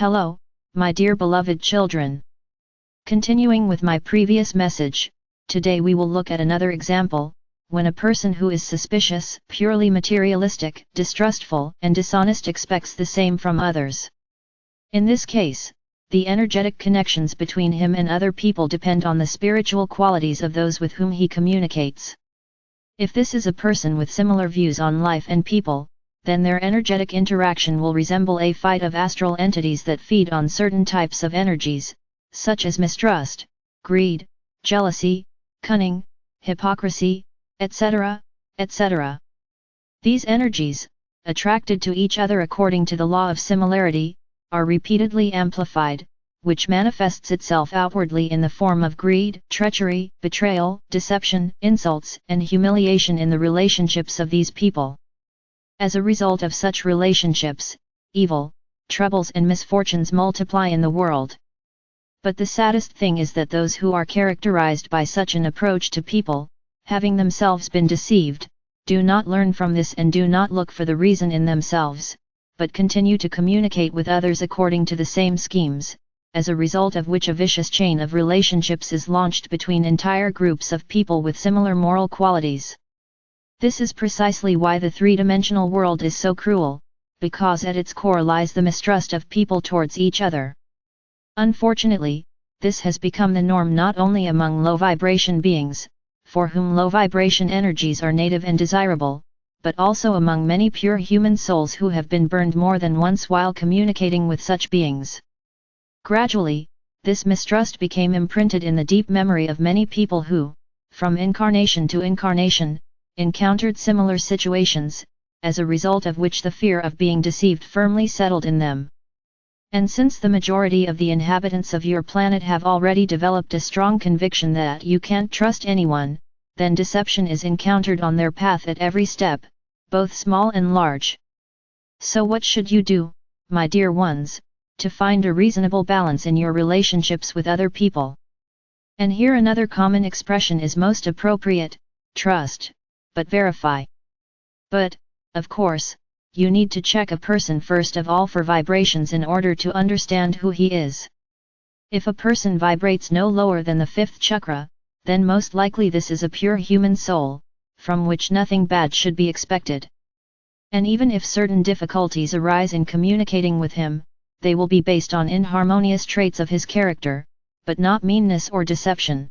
Hello, my dear beloved children. Continuing with my previous message, today we will look at another example, when a person who is suspicious, purely materialistic, distrustful, and dishonest expects the same from others. In this case, the energetic connections between him and other people depend on the spiritual qualities of those with whom he communicates. If this is a person with similar views on life and people, then their energetic interaction will resemble a fight of astral entities that feed on certain types of energies, such as mistrust, greed, jealousy, cunning, hypocrisy, etc., etc. These energies, attracted to each other according to the law of similarity, are repeatedly amplified, which manifests itself outwardly in the form of greed, treachery, betrayal, deception, insults, and humiliation in the relationships of these people. As a result of such relationships, evil, troubles and misfortunes multiply in the world. But the saddest thing is that those who are characterized by such an approach to people, having themselves been deceived, do not learn from this and do not look for the reason in themselves, but continue to communicate with others according to the same schemes, as a result of which a vicious chain of relationships is launched between entire groups of people with similar moral qualities. This is precisely why the three-dimensional world is so cruel, because at its core lies the mistrust of people towards each other. Unfortunately, this has become the norm not only among low-vibration beings, for whom low-vibration energies are native and desirable, but also among many pure human souls who have been burned more than once while communicating with such beings. Gradually, this mistrust became imprinted in the deep memory of many people who, from incarnation to incarnation, encountered similar situations, as a result of which the fear of being deceived firmly settled in them. And since the majority of the inhabitants of your planet have already developed a strong conviction that you can't trust anyone, then deception is encountered on their path at every step, both small and large. So what should you do, my dear ones, to find a reasonable balance in your relationships with other people? And here another common expression is most appropriate: trust, but verify. But, of course, you need to check a person first of all for vibrations in order to understand who he is. If a person vibrates no lower than the fifth chakra, then most likely this is a pure human soul, from which nothing bad should be expected. And even if certain difficulties arise in communicating with him, they will be based on inharmonious traits of his character, but not meanness or deception.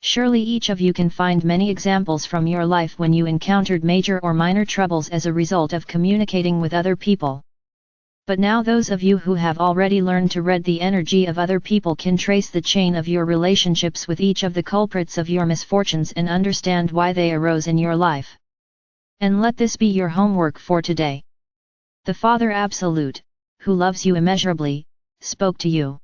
Surely each of you can find many examples from your life when you encountered major or minor troubles as a result of communicating with other people. But now those of you who have already learned to read the energy of other people can trace the chain of your relationships with each of the culprits of your misfortunes and understand why they arose in your life. And let this be your homework for today. The Father Absolute, who loves you immeasurably, spoke to you.